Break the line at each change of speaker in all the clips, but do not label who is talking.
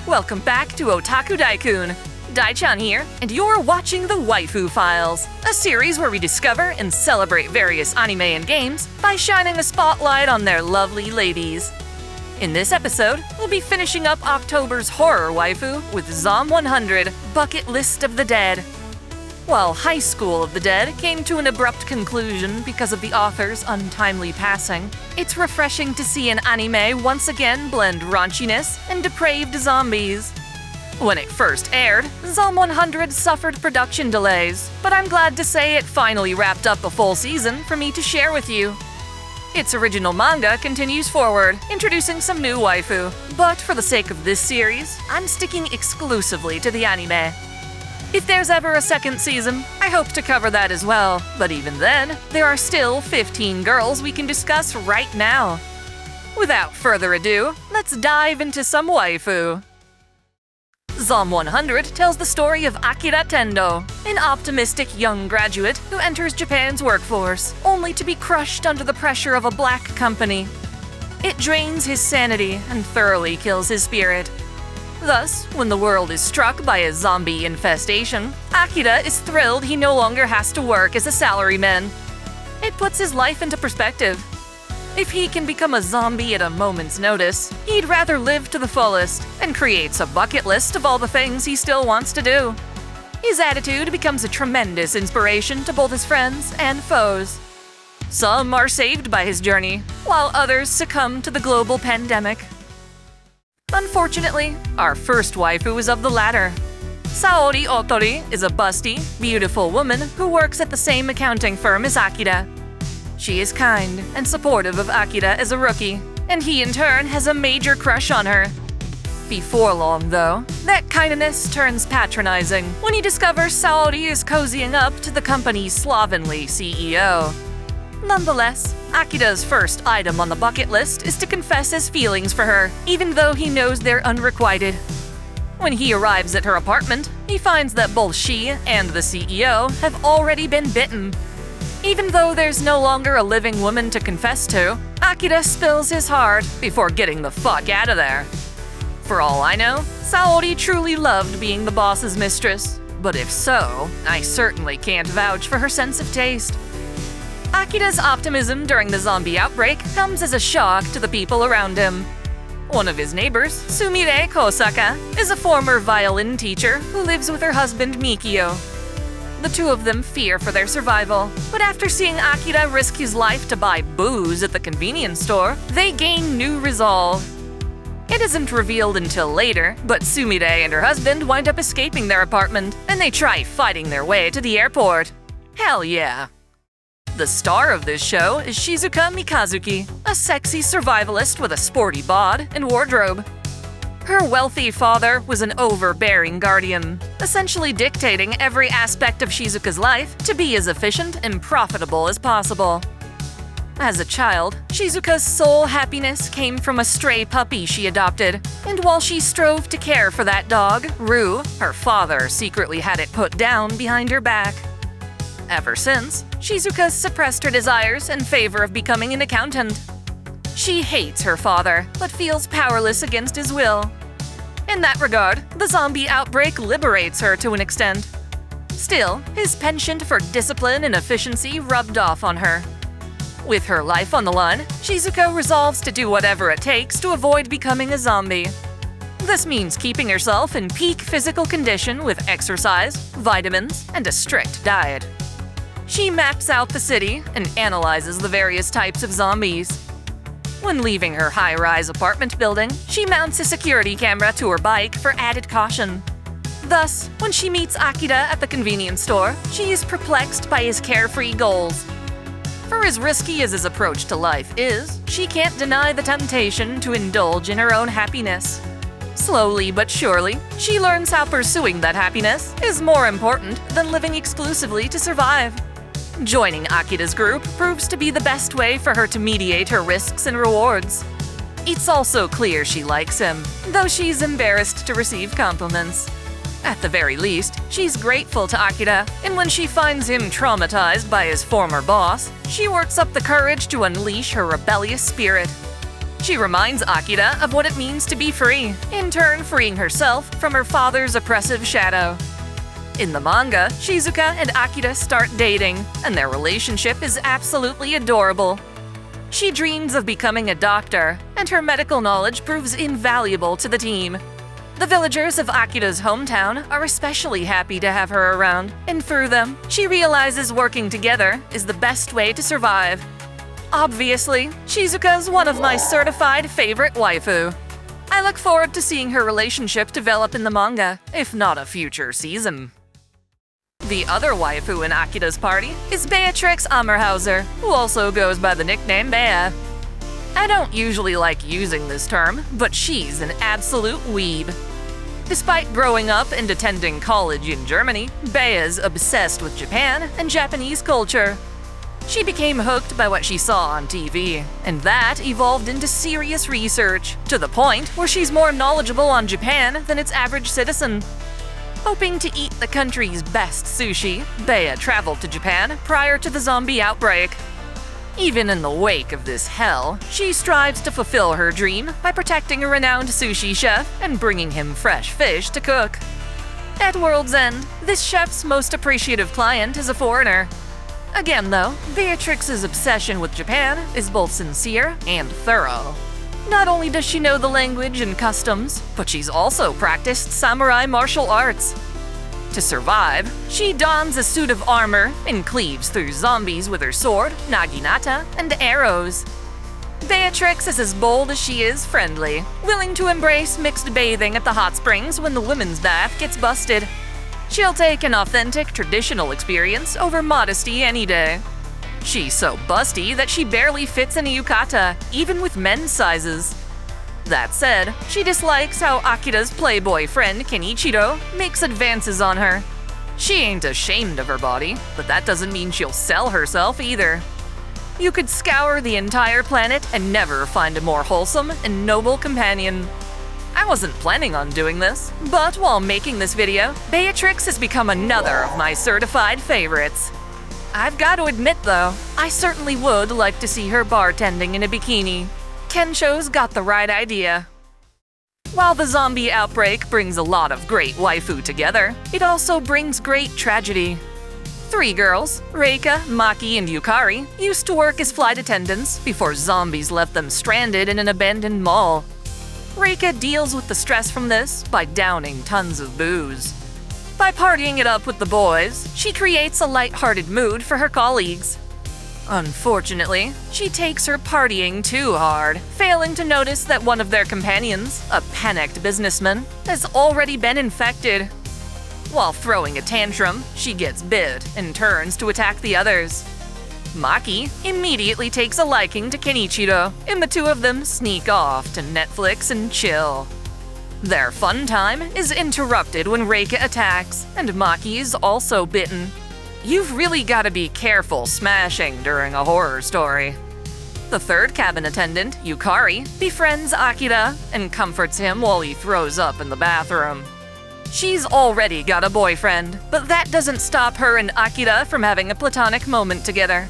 Welcome back to OtakuDaiKun. Dai-chan here, and you're watching the Waifu Files, a series where we discover and celebrate various anime and games by shining a spotlight on their lovely ladies. In this episode, we'll be finishing up October's horror waifu with Zom 100, Bucket List of the Dead. While High School of the Dead came to an abrupt conclusion because of the author's untimely passing, it's refreshing to see an anime once again blend raunchiness and depraved zombies. When it first aired, Zom 100 suffered production delays, but I'm glad to say it finally wrapped up a full season for me to share with you. Its original manga continues forward, introducing some new waifu, but for the sake of this series, I'm sticking exclusively to the anime. If there's ever a second season, I hope to cover that as well, but even then, there are still 15 girls we can discuss right now. Without further ado, let's dive into some waifu. Zom 100 tells the story of Akira Tendo, an optimistic young graduate who enters Japan's workforce, only to be crushed under the pressure of a black company. It drains his sanity and thoroughly kills his spirit. Thus, when the world is struck by a zombie infestation, Akira is thrilled he no longer has to work as a salaryman. It puts his life into perspective. If he can become a zombie at a moment's notice, he'd rather live to the fullest, and creates a bucket list of all the things he still wants to do. His attitude becomes a tremendous inspiration to both his friends and foes. Some are saved by his journey, while others succumb to the global pandemic. Unfortunately, our first waifu is of the latter. Saori Ohtori is a busty, beautiful woman who works at the same accounting firm as Akira. She is kind and supportive of Akira as a rookie, and he in turn has a major crush on her. Before long, though, that kindness turns patronizing when he discovers Saori is cozying up to the company's slovenly CEO. Nonetheless, Akira's first item on the bucket list is to confess his feelings for her, even though he knows they're unrequited. When he arrives at her apartment, he finds that both she and the CEO have already been bitten. Even though there's no longer a living woman to confess to, Akira spills his heart before getting the fuck out of there. For all I know, Saori truly loved being the boss's mistress, but if so, I certainly can't vouch for her sense of taste. Akira's optimism during the zombie outbreak comes as a shock to the people around him. One of his neighbors, Sumire Kousaka, is a former violin teacher who lives with her husband Mikio. The two of them fear for their survival, but after seeing Akira risk his life to buy booze at the convenience store, they gain new resolve. It isn't revealed until later, but Sumire and her husband wind up escaping their apartment, and they try fighting their way to the airport. Hell yeah! The star of this show is Shizuka Mikazuki, a sexy survivalist with a sporty bod and wardrobe. Her wealthy father was an overbearing guardian, essentially dictating every aspect of Shizuka's life to be as efficient and profitable as possible. As a child, Shizuka's sole happiness came from a stray puppy she adopted, and while she strove to care for that dog, Rue, her father secretly had it put down behind her back. Ever since, Shizuka suppressed her desires in favor of becoming an accountant. She hates her father, but feels powerless against his will. In that regard, the zombie outbreak liberates her to an extent. Still, his penchant for discipline and efficiency rubbed off on her. With her life on the line, Shizuka resolves to do whatever it takes to avoid becoming a zombie. This means keeping herself in peak physical condition with exercise, vitamins, and a strict diet. She maps out the city and analyzes the various types of zombies. When leaving her high-rise apartment building, she mounts a security camera to her bike for added caution. Thus, when she meets Akira at the convenience store, she is perplexed by his carefree goals. For as risky as his approach to life is, she can't deny the temptation to indulge in her own happiness. Slowly but surely, she learns how pursuing that happiness is more important than living exclusively to survive. Joining Akira's group proves to be the best way for her to mediate her risks and rewards. It's also clear she likes him, though she's embarrassed to receive compliments. At the very least, she's grateful to Akira, and when she finds him traumatized by his former boss, she works up the courage to unleash her rebellious spirit. She reminds Akira of what it means to be free, in turn freeing herself from her father's oppressive shadow. In the manga, Shizuka and Akira start dating, and their relationship is absolutely adorable. She dreams of becoming a doctor, and her medical knowledge proves invaluable to the team. The villagers of Akira's hometown are especially happy to have her around, and through them, she realizes working together is the best way to survive. Obviously, Shizuka's one of my certified favorite waifu. I look forward to seeing her relationship develop in the manga, if not a future season. The other waifu in Akira's party is Beatrix Amerhauser, who also goes by the nickname Bea. I don't usually like using this term, but she's an absolute weeb. Despite growing up and attending college in Germany, Bea's obsessed with Japan and Japanese culture. She became hooked by what she saw on TV, and that evolved into serious research, to the point where she's more knowledgeable on Japan than its average citizen. Hoping to eat the country's best sushi, Bea traveled to Japan prior to the zombie outbreak. Even in the wake of this hell, she strives to fulfill her dream by protecting a renowned sushi chef and bringing him fresh fish to cook. At World's End, this chef's most appreciative client is a foreigner. Again though, Beatrix's obsession with Japan is both sincere and thorough. Not only does she know the language and customs, but she's also practiced samurai martial arts. To survive, she dons a suit of armor and cleaves through zombies with her sword, naginata, and arrows. Beatrix is as bold as she is friendly, willing to embrace mixed bathing at the hot springs when the women's bath gets busted. She'll take an authentic traditional experience over modesty any day. She's so busty that she barely fits in a yukata, even with men's sizes. That said, she dislikes how Akira's playboy friend Kenichiro makes advances on her. She ain't ashamed of her body, but that doesn't mean she'll sell herself either. You could scour the entire planet and never find a more wholesome and noble companion. I wasn't planning on doing this, but while making this video, Beatrix has become another of my certified favorites. I've got to admit though, I certainly would like to see her bartending in a bikini. Kensho's got the right idea. While the zombie outbreak brings a lot of great waifu together, it also brings great tragedy. 3 girls, Reika, Maki, and Yurkari, used to work as flight attendants before zombies left them stranded in an abandoned mall. Reika deals with the stress from this by downing tons of booze. By partying it up with the boys, she creates a light-hearted mood for her colleagues. Unfortunately, she takes her partying too hard, failing to notice that one of their companions, a panicked businessman, has already been infected. While throwing a tantrum, she gets bit and turns to attack the others. Maki immediately takes a liking to Kenichiro, and the two of them sneak off to Netflix and chill. Their fun time is interrupted when Reika attacks, and Maki is also bitten. You've really gotta be careful smashing during a horror story. The 3rd cabin attendant, Yurkari, befriends Akira and comforts him while he throws up in the bathroom. She's already got a boyfriend, but that doesn't stop her and Akira from having a platonic moment together.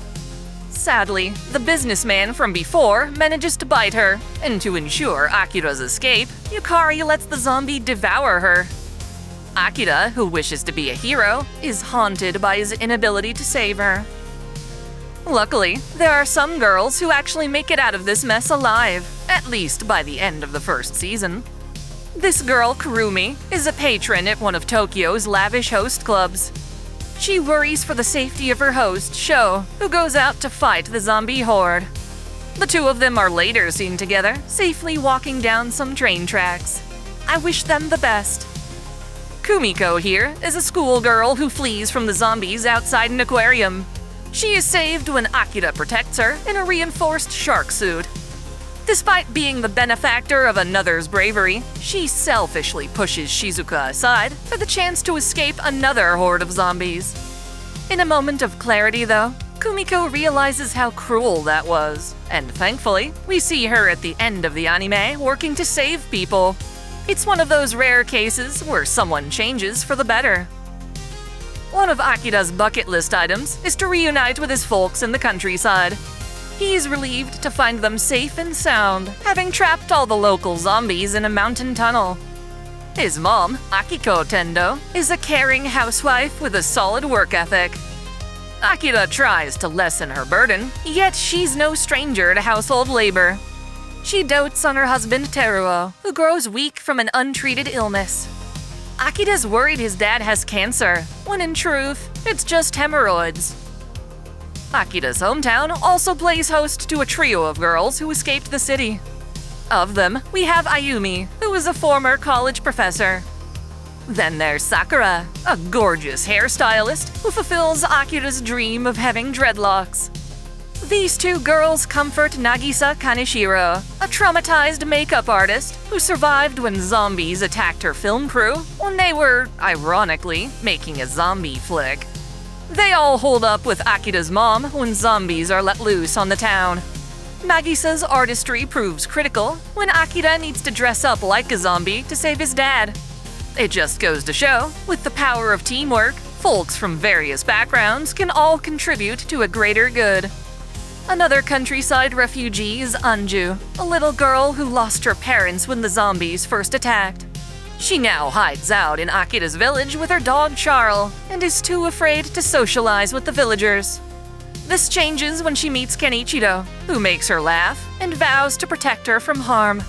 Sadly, the businessman from before manages to bite her, and to ensure Akira's escape, Yurkari lets the zombie devour her. Akira, who wishes to be a hero, is haunted by his inability to save her. Luckily, there are some girls who actually make it out of this mess alive, at least by the end of the 1st season. This girl, Kurumi, is a patron at one of Tokyo's lavish host clubs. She worries for the safety of her host, Sho, who goes out to fight the zombie horde. The two of them are later seen together, safely walking down some train tracks. I wish them the best. Kumiko here is a schoolgirl who flees from the zombies outside an aquarium. She is saved when Akira protects her in a reinforced shark suit. Despite being the benefactor of another's bravery, she selfishly pushes Shizuka aside for the chance to escape another horde of zombies. In a moment of clarity, though, Kumiko realizes how cruel that was, and thankfully, we see her at the end of the anime working to save people. It's one of those rare cases where someone changes for the better. One of Akira's bucket list items is to reunite with his folks in the countryside. He is relieved to find them safe and sound, having trapped all the local zombies in a mountain tunnel. His mom, Akiko Tendo, is a caring housewife with a solid work ethic. Akira tries to lessen her burden, yet she's no stranger to household labor. She dotes on her husband Teruo, who grows weak from an untreated illness. Akira's worried his dad has cancer, when in truth, it's just hemorrhoids. Akira's hometown also plays host to a trio of girls who escaped the city. Of them, we have Ayumi, who is a former college professor. Then there's Sakura, a gorgeous hairstylist who fulfills Akira's dream of having dreadlocks. These two girls comfort Nagisa Kaneshiro, a traumatized makeup artist who survived when zombies attacked her film crew when they were, ironically, making a zombie flick. They all hold up with Akira's mom when zombies are let loose on the town. Nagisa's artistry proves critical when Akira needs to dress up like a zombie to save his dad. It just goes to show, with the power of teamwork, folks from various backgrounds can all contribute to a greater good. Another countryside refugee is Anju, a little girl who lost her parents when the zombies first attacked. She now hides out in Akira's village with her dog Charles and is too afraid to socialize with the villagers. This changes when she meets Kenichiro, who makes her laugh and vows to protect her from harm.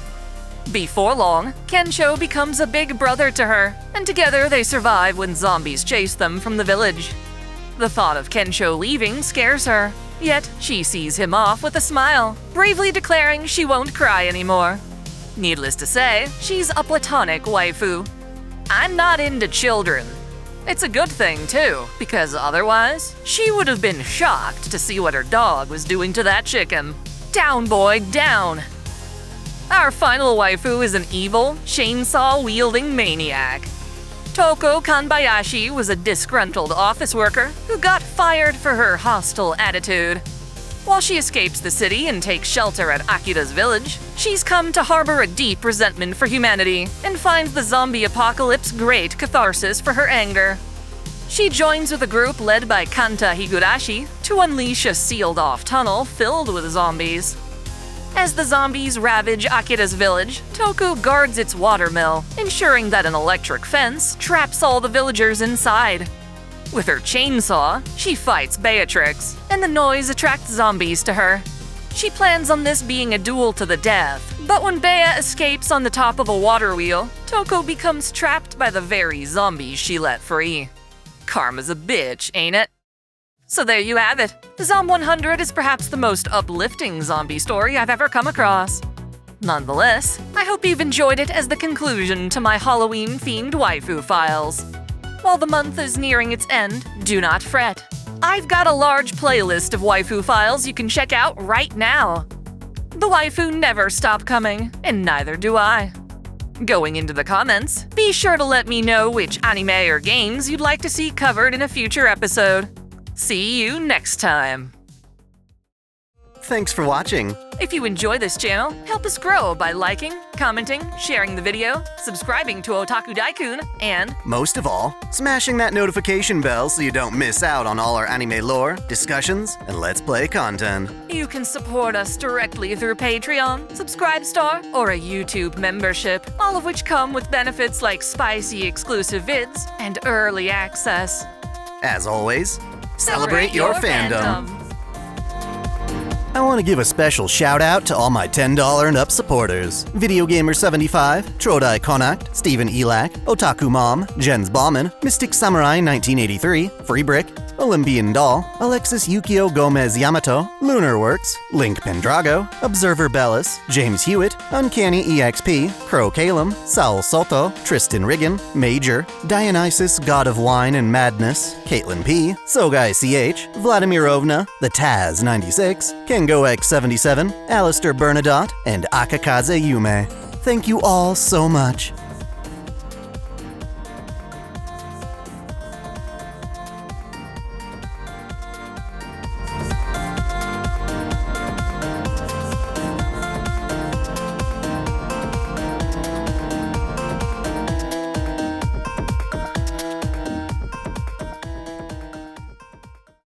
Before long, Kensho becomes a big brother to her, and together they survive when zombies chase them from the village. The thought of Kensho leaving scares her, yet she sees him off with a smile, bravely declaring she won't cry anymore. Needless to say, she's a platonic waifu. I'm not into children. It's a good thing, too, because otherwise, she would have been shocked to see what her dog was doing to that chicken. Down, boy, down! Our final waifu is an evil, chainsaw-wielding maniac. Touko Kanbayashi was a disgruntled office worker who got fired for her hostile attitude. While she escapes the city and takes shelter at Akira's village, she's come to harbor a deep resentment for humanity and finds the zombie apocalypse great catharsis for her anger. She joins with a group led by Kanta Higurashi to unleash a sealed-off tunnel filled with zombies. As the zombies ravage Akira's village, Touko guards its watermill, ensuring that an electric fence traps all the villagers inside. With her chainsaw, she fights Beatrix, and the noise attracts zombies to her. She plans on this being a duel to the death, but when Bea escapes on the top of a water wheel, Touko becomes trapped by the very zombies she let free. Karma's a bitch, ain't it? So there you have it. Zom 100 is perhaps the most uplifting zombie story I've ever come across. Nonetheless, I hope you've enjoyed it as the conclusion to my Halloween-themed Waifu Files. While the month is nearing its end, do not fret. I've got a large playlist of Waifu Files you can check out right now. The waifu never stop coming, and neither do I. Going into the comments, be sure to let me know which anime or games you'd like to see covered in a future episode. See you next time!
Thanks for watching!
If you enjoy this channel, help us grow by liking, commenting, sharing the video, subscribing to OtakuDaiKun, and
most of all, smashing that notification bell so you don't miss out on all our anime lore, discussions, and Let's Play content.
You can support us directly through Patreon, Subscribestar, or a YouTube membership, all of which come with benefits like spicy exclusive vids and early access.
As always, celebrate your fandom!
I want to give a special shout out to all my $10 and up supporters. Video Gamer 75, Trodai Connacht, Stephen Elak, Otaku Mom, Jens Bauman, Mystic Samurai 1983, Free Brick, Olympian Doll, Alexis Yukio Gomez Yamato, Lunar Works, Link Pendrago, Observer Bellis, James Hewitt, Uncanny EXP, Crow Calum, Saul Soto, Tristan Riggin, Major, Dionysus God of Wine and Madness, Caitlin P, Sogai CH, Vladimirovna, The Taz 96, Kengo X77, Alistair Bernadotte, and Akakaze Yume. Thank you all so much.